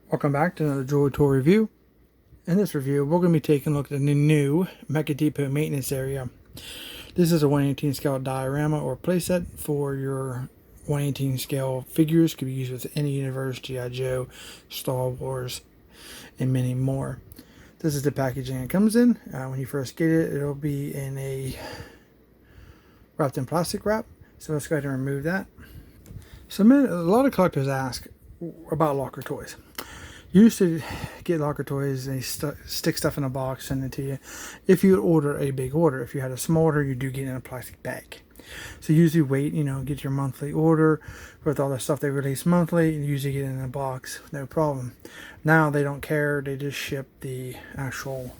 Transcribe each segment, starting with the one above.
Welcome back to another Joytoy review. In this review, we're going to be taking a look at the new Mecha Depot maintenance area. This is a 1/18 scale diorama or playset for your 1/18 scale figures. Could be used with any universe, G.I. Joe, Star Wars, and many more. This is the packaging it comes in. When you first get it, it'll be in a wrapped in plastic wrap. So let's go ahead and remove that. So a lot of collectors ask about locker toys. You used to get locker toys, they stick stuff in a box, send it to you. If you order a big order, if you had a small order, you do get it in a plastic bag. So usually wait, get your monthly order with all the stuff they release monthly, and usually get it in a box, no problem. Now they don't care, they just ship the actual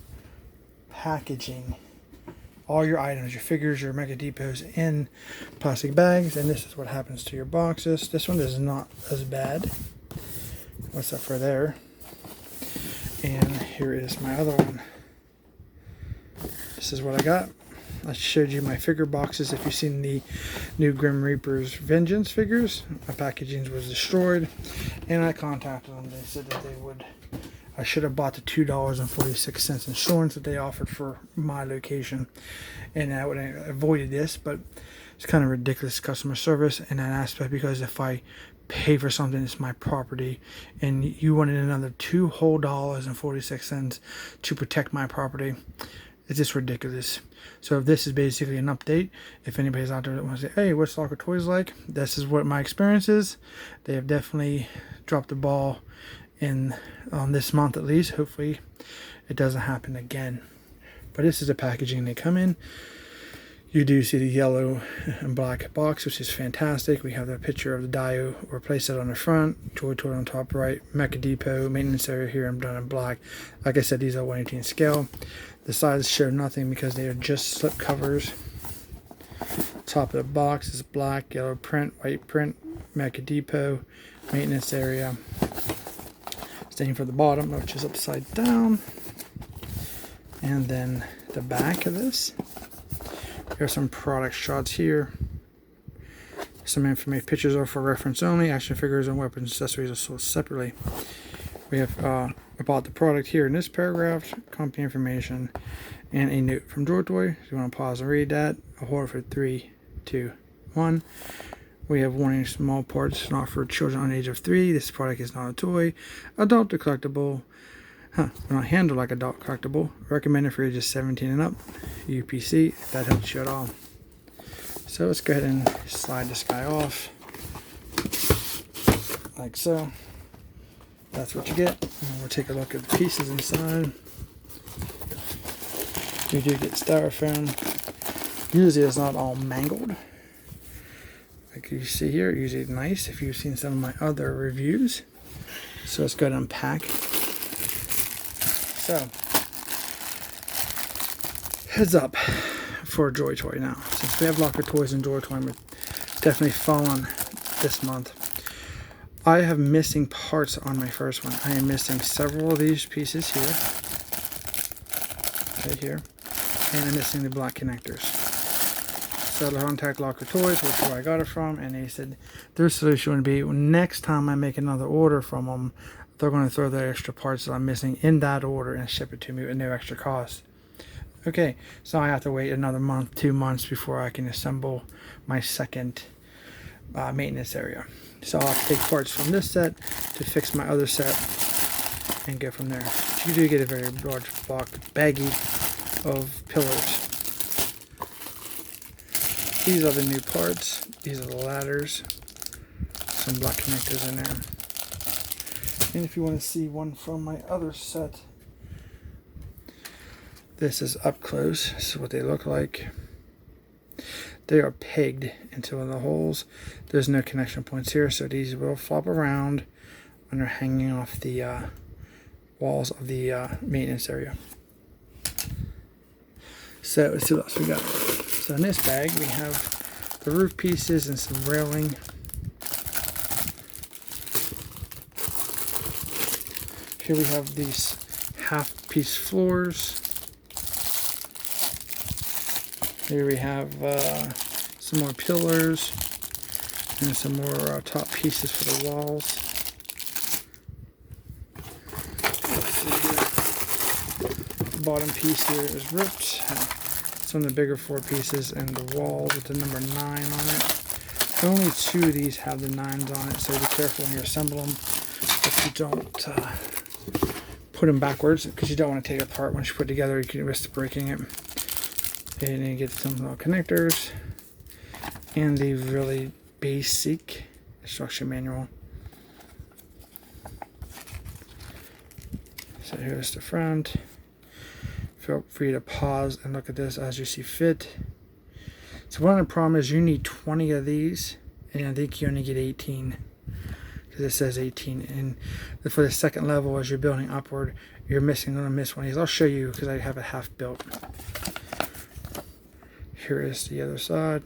packaging. All your items, your figures, your Mecha Depots in plastic bags, and this is what happens to your boxes. This one is not as bad. What's up for there? And here is my other one. This is what I got. I showed you my figure boxes. If you've seen the new Grim Reaper's Vengeance figures, my packaging was destroyed, and I contacted them. They said that they would. I should have bought the $2.46 insurance that they offered for my location, and I would have avoided this. But it's kind of ridiculous customer service in that aspect, because if I pay for something, it's my property, and you wanted another $2.46 to protect my property. It's just ridiculous. So this is basically an update. If anybody's out there that wants to say, hey, what's Locker Toys like? This is what my experience is. They have definitely dropped the ball on this month at least. Hopefully it doesn't happen again. But this is the packaging they come in. You do see the yellow and black box, which is fantastic. We have the picture of the Dio or playset on the front, Joytoy on top right, Mecha Depot, maintenance area here, I'm done in black. Like I said, these are 1/18 scale. The sides show nothing because they are just slip covers. Top of the box is black, yellow print, white print, Mecha Depot, maintenance area. Same for the bottom, which is upside down. And then the back of this. There's some product shots here. Some information. Pictures are for reference only. Action figures and weapons accessories are sold separately. We have about the product here in this paragraph, company information, and a note from Joytoy. If you want to pause and read that, I'll hold it for 3, 2, 1. We have warning: small parts not for children under the age of 3. This product is not a toy. Adult to collectible. Will not handle like adult collectible. Recommended for ages 17 and up. UPC, if that helps you at all. So let's go ahead and slide this guy off. Like so. That's what you get. And we'll take a look at the pieces inside. You do get styrofoam. Usually it's not all mangled. Like you see here, usually nice if you've seen some of my other reviews. So let's go ahead and unpack. So, heads up for Joytoy now. Since we have Locker Toys and Joytoy, we're definitely falling this month. I have missing parts on my first one. I am missing several of these pieces here. Right here. And I'm missing the black connectors. So I contact Locker Toys, which is where I got it from, and they said their solution would be, next time I make another order from them, they're going to throw the extra parts that I'm missing in that order and ship it to me with no extra cost. Okay, so I have to wait another month, 2 months before I can assemble my second maintenance area. So I'll have to take parts from this set to fix my other set and go from there. But you do get a very large baggie of pillars. These are the new parts. These are the ladders. Some black connectors in there. And if you want to see one from my other set, this is up close. This is what they look like. They are pegged into one of the holes. There's no connection points here, so these will flop around when they're hanging off the walls of the maintenance area. So let's see what else we got. So in this bag we have the roof pieces and some railing. Here we have these half-piece floors. Here we have some more pillars and some more top pieces for the walls. bottom piece here is ripped. Some of the bigger 4 pieces, and the wall with the number 9 on it. Only 2 of these have the 9s on it, so be careful when you assemble them if you don't put them backwards, because you don't want to take it apart. Once you put it together, you can risk breaking it. And then you get some little connectors and the really basic instruction manual. So here's the front. Feel free to pause and look at this as you see fit. So one of the problems is you need 20 of these, and I think you only get 18 because it says 18. And for the second level, as you're building upward, you're going to miss one of these. I'll show you because I have it half built. Here is the other side.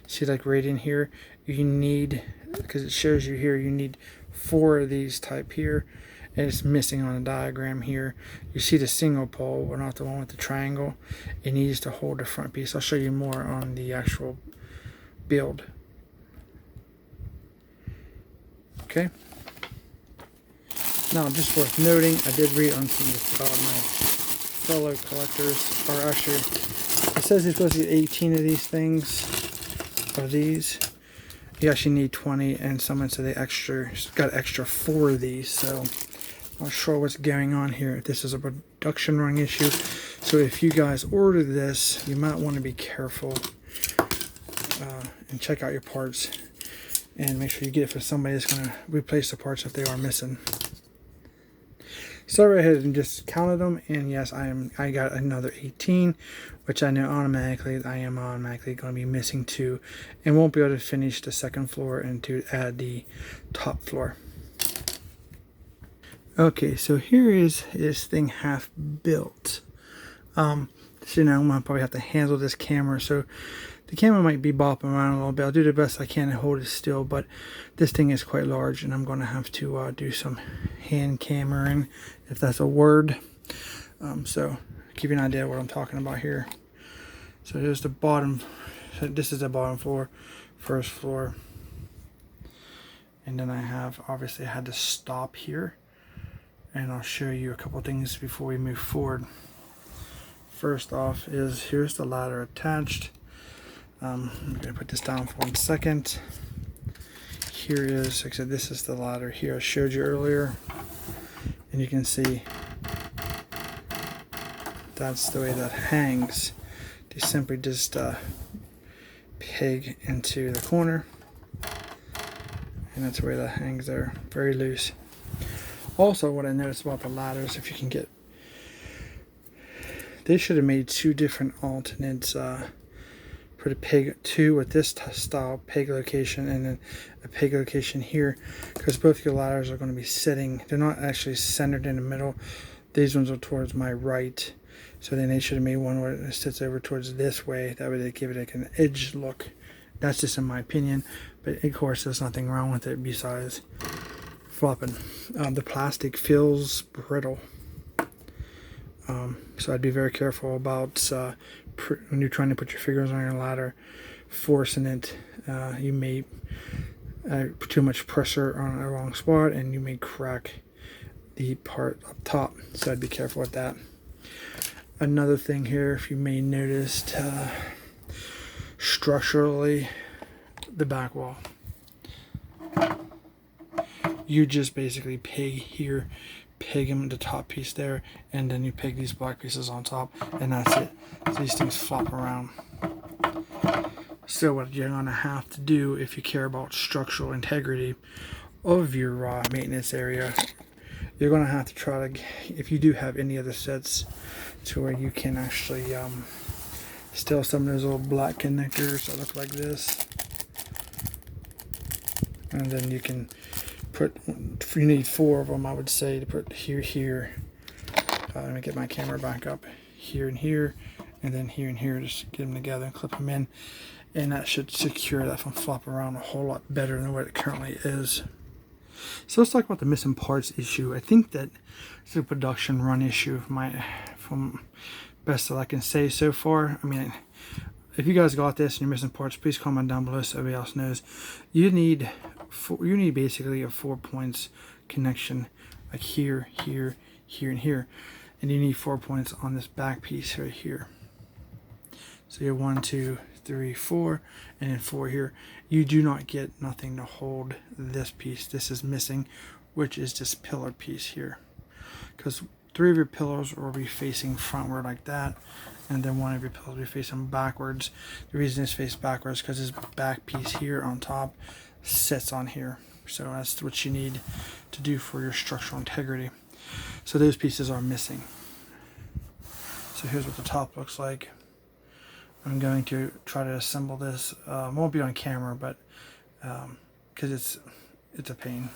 See, like right in here, you need, because it shows you here, you need 4 of these type here. And it's missing on the diagram here. You see the single pole, but not the one with the triangle. It needs to hold the front piece. I'll show you more on the actual build. Okay. Now, just worth noting, I did read on some of my fellow collectors, or actually, it says you're supposed to get 18 of these things, of these. You actually need 20, and someone said they got extra 4 of these, so I'm not sure what's going on here. This is a production run issue, so if you guys order this, you might want to be careful and check out your parts and make sure you get it for somebody that's going to replace the parts if they are missing. So I went ahead and just counted them, and yes, I got another 18, which I know automatically I am automatically going to be missing 2 and won't be able to finish the second floor and to add the top floor. Okay, so here is this thing half built. So now I'm going to probably have to handle this camera, so the camera might be bopping around a little bit. I'll do the best I can to hold it still, but this thing is quite large, and I'm going to have to do some hand cameraing, if that's a word. So give you an idea of what I'm talking about here. So here's the bottom. So this is the bottom floor, first floor, and then I have obviously had to stop here, and I'll show you a couple things before we move forward. First off is here's the ladder attached. I'm going to put this down for 1 second. Here is, like I said, this is the ladder here I showed you earlier, and you can see that's the way that hangs. You simply just peg into the corner, and that's the way that hangs there, very loose. Also, what I noticed about the ladders, if you can get, they should have made 2 different alternates. Put a peg 2 with this style peg location, and then a peg location here, because both your ladders are going to be sitting. They're not actually centered in the middle. These ones are towards my right, so then they should have made one where it sits over towards this way. That way they give it like an edge look. That's just in my opinion, but of course there's nothing wrong with it besides flopping. The plastic feels brittle, so I'd be very careful about when you're trying to put your fingers on your ladder, forcing it. You may put too much pressure on a wrong spot, and you may crack the part up top, so I'd be careful with that. Another thing here, if you may notice, structurally, the back wall, you just basically peg here, peg them the top piece there, and then you peg these black pieces on top, and that's it. So these things flop around. So what you're going to have to do, if you care about structural integrity of your maintenance area, you're going to have to try to, if you do have any other sets to where you can actually steal some of those little black connectors that look like this, and then you can put, you need 4 of them, I would say, to put here. Let me get my camera back up. Here and here, and then here and here. Just get them together and clip them in, and that should secure that from flopping around a whole lot better than what it currently is. So let's talk about the missing parts issue. I think that it's a production run issue from best that I can say so far. I mean, if you guys got this and you're missing parts, please comment down below so everybody else knows. You need basically a 4 points connection, like here, here, here, and here. and you need 4 points on this back piece right here. So you have 1, 2, 3, 4, and then 4 here. You do not get nothing to hold this piece. This is missing, which is this pillar piece here. Because 3 of your pillars will be facing frontward like that, and then 1 of your pillars will be facing backwards. The reason it's faced backwards because this back piece here on top sits on here. So that's what you need to do for your structural integrity. So those pieces are missing. So here's what the top looks like. I'm going to try to assemble this. Won't be on camera, but because it's a pain.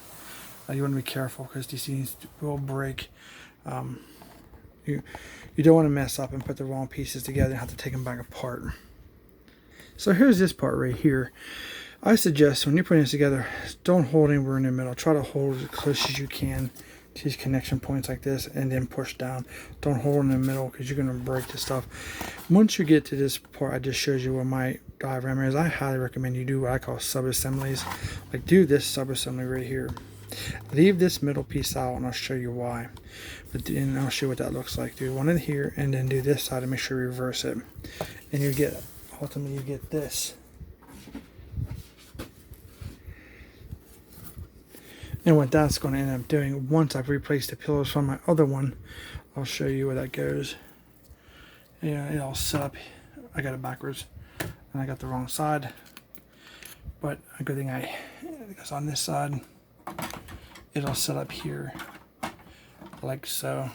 You want to be careful because these things will break. You don't want to mess up and put the wrong pieces together and have to take them back apart. So here's this part right here. I suggest when you're putting this together, don't hold anywhere in the middle. Try to hold as close as you can to these connection points like this, and then push down. Don't hold in the middle because you're going to break the stuff. Once you get to this part I just showed you where my diagram is, I highly recommend you do what I call sub-assemblies. Like do this sub-assembly right here. Leave this middle piece out and I'll show you why. But then I'll show you what that looks like. Do one in here and then do this side and make sure you reverse it. And you get, ultimately you get this. And what that's going to end up doing, once I've replaced the pillars from my other one, I'll show you where that goes. Yeah, it'll set up. I got it backwards, and I got the wrong side. But a good thing because on this side, it'll set up here, like so.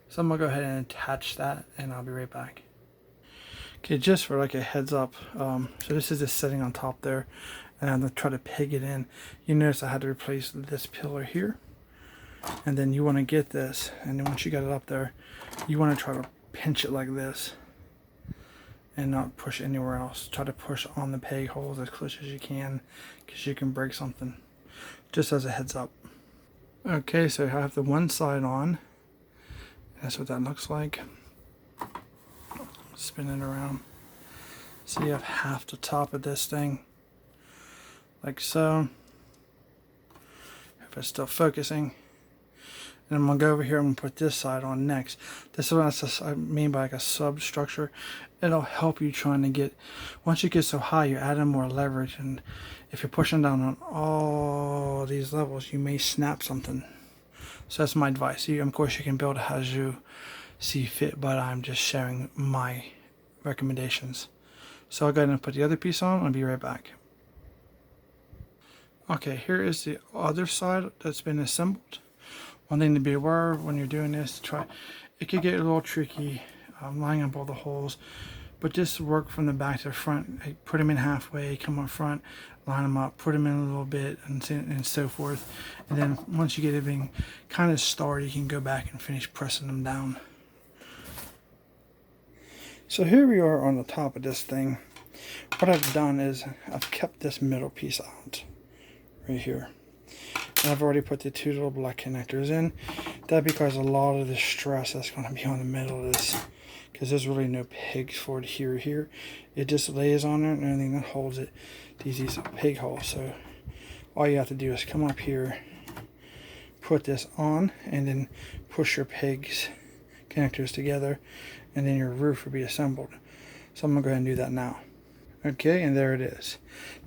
So I'm gonna go ahead and attach that, and I'll be right back. Okay, just for like a heads up, so this is just sitting on top there, and I'm gonna try to peg it in. You notice I had to replace this pillar here, and then you want to get this, and then once you got it up there, you want to try to pinch it like this, and not push anywhere else. Try to push on the peg holes as close as you can, because you can break something. Just as a heads up. Okay, so I have the one side on. That's what that looks like. Spin it around. So you have half the top of this thing, like so. If it's still focusing. And I'm going to go over here and put this side on next. This is what I mean by like a substructure. It'll help you trying to get, once you get so high, you're adding more leverage. And if you're pushing down on all these levels, you may snap something. So that's my advice. Of course, you can build it as you see fit, but I'm just sharing my recommendations. So I'll go ahead and put the other piece on and I'll be right back. Okay, here is the other side that's been assembled. One thing to be aware of when you're doing this, it could get a little tricky lining up all the holes, but just work from the back to the front. Like, put them in halfway, come up front, line them up, put them in a little bit, and so forth. And then once you get everything kind of started, you can go back and finish pressing them down. So here we are on the top of this thing. What I've done is I've kept this middle piece out right here. And I've already put the 2 little black connectors in. That's because a lot of the stress that's going to be on the middle of this, because there's really no pegs for it here. It just lays on it, and everything that holds it, these peg holes. So all you have to do is come up here, put this on, and then push your pegs connectors together, and then your roof will be assembled. So I'm going to go ahead and do that now. Okay, and there it is.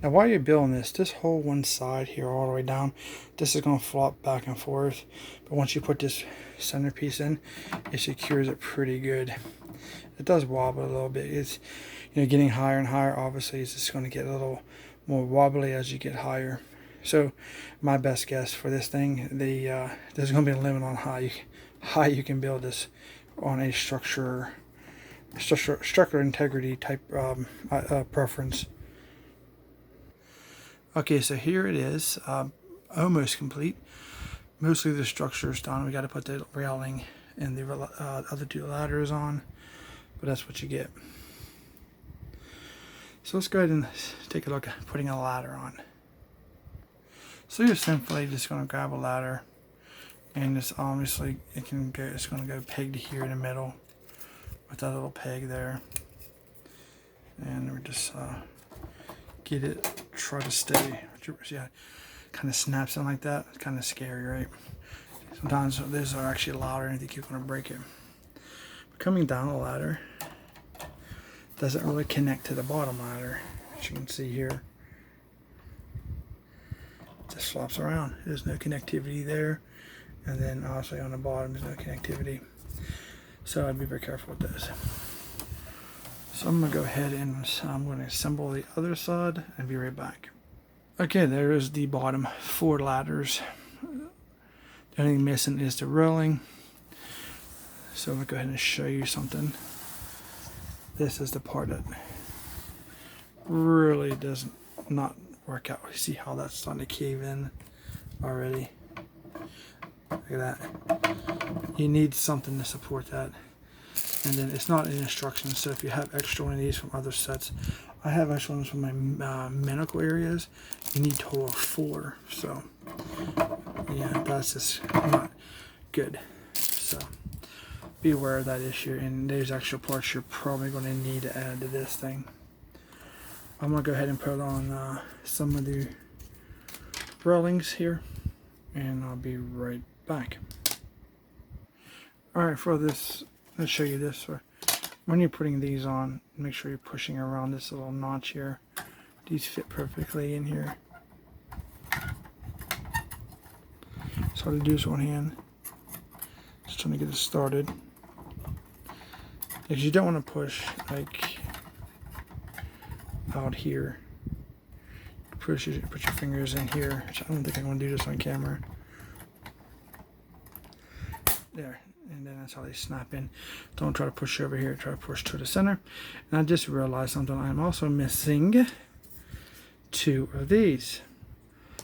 Now while you're building this whole one side here all the way down, this is going to flop back and forth. But once you put this center piece in, it secures it pretty good. It does wobble a little bit. It's, getting higher and higher. Obviously, it's just going to get a little more wobbly as you get higher. So my best guess for this thing, there's going to be a limit on how you can build this on a structural integrity type preference. Okay, so here it is, almost complete. Mostly the structure is done. We got to put the railing and the other 2 ladders on, but that's what you get. So let's go ahead and take a look at putting a ladder on. So you're simply just going to grab a ladder, and it's obviously it's going to go pegged here in the middle with that little peg there, and we just get it, try to stay. Yeah, kind of snaps in like that. It's kind of scary, right? Sometimes these are actually louder and you think you're going to break it. But coming down the ladder doesn't really connect to the bottom ladder, as you can see here. It just flops around. There's no connectivity there, and then obviously on the bottom there's no connectivity. So I'd be very careful with this. So I'm going to go ahead and I'm going to assemble the other side and be right back. Okay, there is the bottom 4 ladders. The only thing missing is the railing. So I'm going to go ahead and show you something. This is the part that really does not work out. You see how that's starting to cave in already? Look at that. You need something to support that. And then it's not in instructions, so if you have extra one of these from other sets, I have extra ones from my medical areas. You need total of 4. So yeah, that's just not good. So be aware of that issue, and there's extra parts you're probably going to need to add to this thing. I'm going to go ahead and put on some of the railings here, and I'll be right back. Alright, for this, let's show you this. When you're putting these on, make sure you're pushing around this little notch here. These fit perfectly in here. It's hard to do this one hand. Just trying to get it started. Because you don't want to push like out here. Put your fingers in here. Which I don't think I'm going to do this on camera. There. And then that's how they snap in. Don't try to push over here. Try to push to the center. And I just realized something. I'm also missing 2 of these.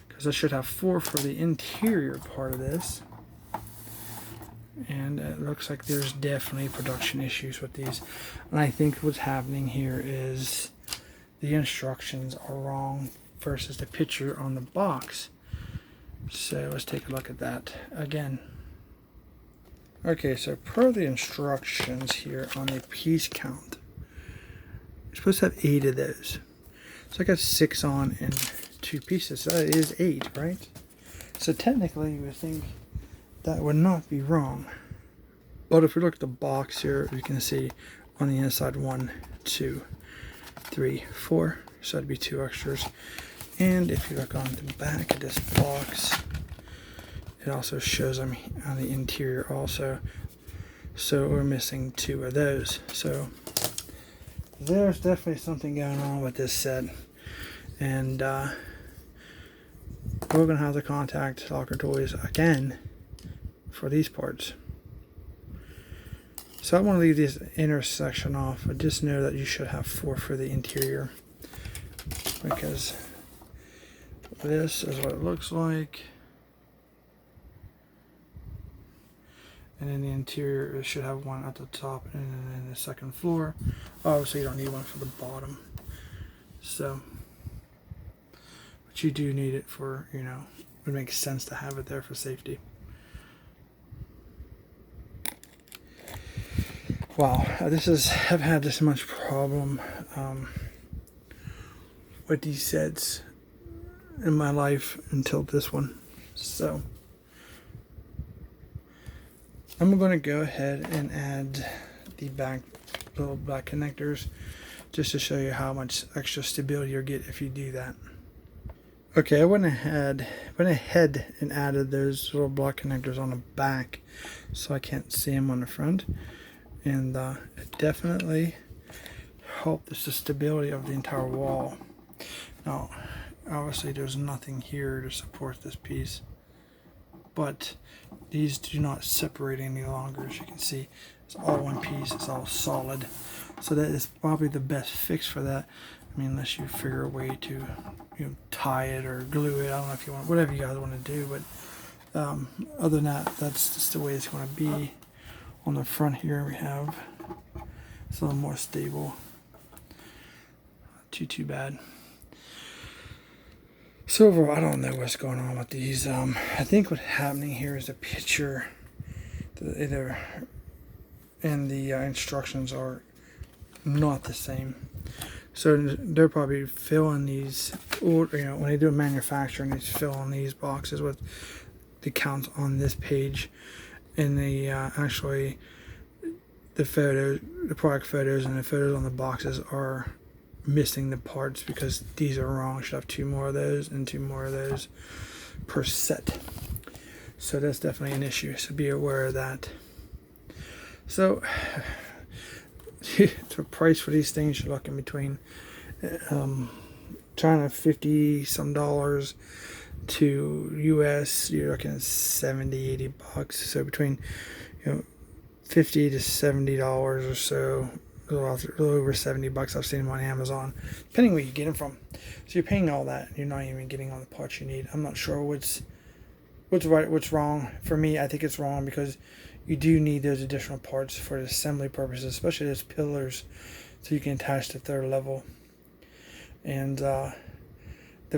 Because I should have 4 for the interior part of this. And it looks like there's definitely production issues with these. And I think what's happening here is the instructions are wrong versus the picture on the box. So let's take a look at that again. Okay, so per the instructions here on the piece count, you're supposed to have 8 of those. So I got 6 on and 2 pieces. So that is 8, right? So technically you would think that would not be wrong. But if we look at the box here, you can see on the inside 1, 2, 3, 4. So that'd be 2 extras. And if you look on the back of this box, it also shows them on the interior also. So we're missing 2 of those. So there's definitely something going on with this set. And we're going to have to contact Locker Toys again for these parts. So I want to leave this inner section off, but just know that you should have 4 for the interior. Because this is what it looks like. And in the interior, it should have 1 at the top and then the second floor. Obviously, you don't need 1 for the bottom. So, but you do need it for, you know, it makes sense to have it there for safety. Wow, I've had this much problem with these sets in my life until this one. So I'm going to go ahead and add the little back connectors just to show you how much extra stability you'll get if you do that. Okay, I went ahead and added those little block connectors on the back so I can't see them on the front. And it definitely helped the stability of the entire wall. Now, obviously there's nothing here to support this piece, but these do not separate any longer. As you can see, it's all one piece, it's all solid. So that is probably the best fix for that. I mean, unless you figure a way to, you know, tie it or glue it. I don't know if you want, whatever you guys want to do, but other than that, that's just the way it's going to be. On the front here we have it's a little more stable. Not too bad. So overall, I don't know what's going on with these. I think what's happening here is the picture either and the instructions are not the same. So they're probably filling these, or when they do manufacturing, they fill in these boxes with the counts on this page, and the actually the photos, the product photos, and the photos on the boxes are missing the parts because these are wrong. Should have 2 more of those and 2 more of those per set. So that's definitely an issue. So be aware of that. So the price for these things, you're looking between China $50 to US, you're looking at 70-80 bucks. So between $50 to $70 or so, a little over 70 bucks. I've seen them on Amazon, depending where you get them from. So you're paying all that, and you're not even getting all the parts you need. I'm not sure what's right, what's wrong. For me, I think it's wrong because you do need those additional parts for assembly purposes, especially those pillars, so you can attach the 3rd level. And the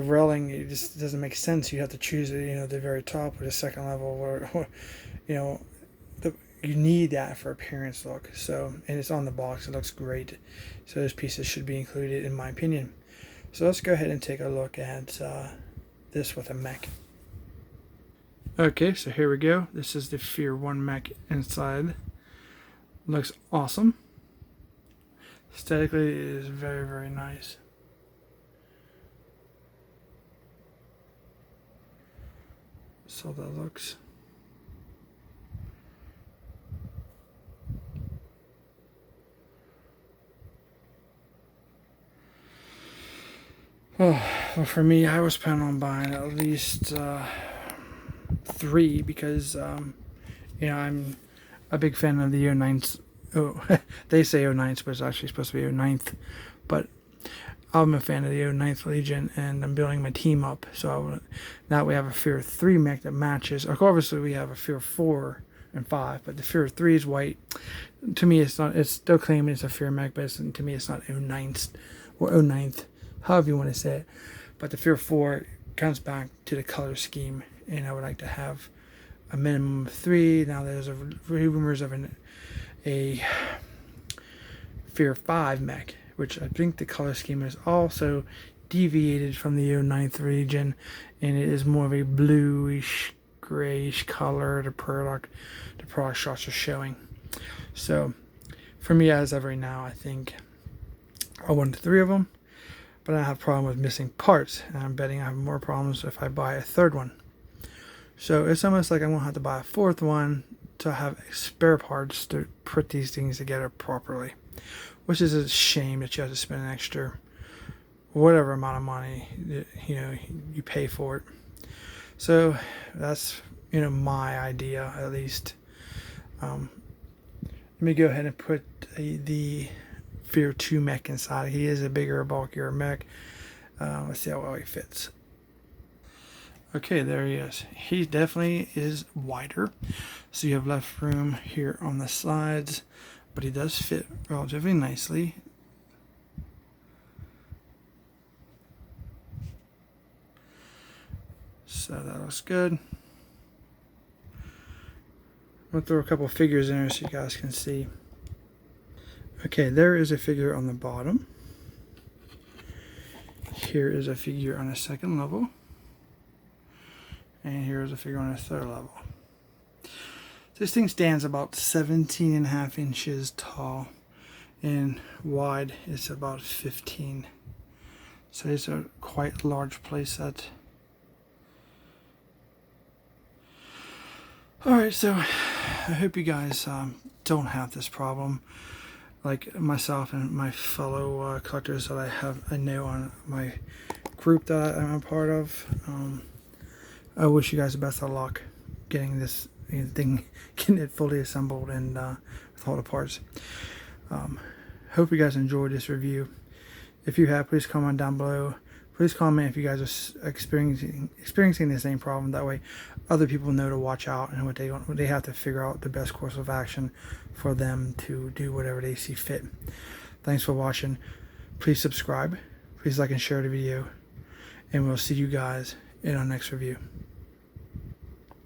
railing, it just doesn't make sense. You have to choose the very top or the 2nd level, or you need that for appearance look. So, and it's on the box, it looks great. So those pieces should be included, in my opinion. So let's go ahead and take a look at this with a mech. Okay, so here we go. This is the Fear 1 mech inside. Looks awesome. Aesthetically, it is very, very nice. So that looks. Oh, well, for me, I was planning on buying at least 3 because, I'm a big fan of the 09s. Oh, they say 09s, but it's actually supposed to be 09th. But I'm a fan of the 09th Legion, and I'm building my team up. So now we have a Fear 3 mech that matches. Obviously, we have a Fear 4 and 5, but the Fear 3 is white. To me, it's not. It's still claiming it's a Fear mech, but to me, it's not 09th or 09th, however you want to say it. But the Fear 4 comes back to the color scheme, and I would like to have a minimum of 3. Now there's rumors of a Fear 5 mech, which I think the color scheme is also deviated from the 09th Legion, and it is more of a bluish, grayish color the product shots are showing. So for me, as of right now, I think I want 3 of them, but I have a problem with missing parts, and I'm betting I have more problems if I buy a 3rd one. So it's almost like I'm going to have to buy a 4th one to have spare parts to put these things together properly, which is a shame that you have to spend an extra whatever amount of money you pay for it. So that's my idea, at least. Let me go ahead and put the Fear 2 mech inside. He is a bigger, bulkier mech. Let's see how well he fits. Okay, there he is. He definitely is wider, so you have left room here on the sides, but he does fit relatively nicely. So that looks good. I'm going to throw a couple figures in there so you guys can see. Okay, there is a figure on the bottom. Here is a figure on the 2nd level. And here is a figure on the 3rd level. This thing stands about 17.5 inches tall, and wide is about 15. So it's a quite large playset. Alright, so I hope you guys don't have this problem like myself and my fellow collectors that I know on my group that I'm a part of. I wish you guys the best of luck getting this thing, getting it fully assembled and with all the parts. Hope you guys enjoyed this review. If you have, please comment down below. Please comment if you guys are experiencing the same problem. That way other people know to watch out and what they have to figure out the best course of action for them to do whatever they see fit. Thanks for watching. Please subscribe. Please like and share the video. And we'll see you guys in our next review.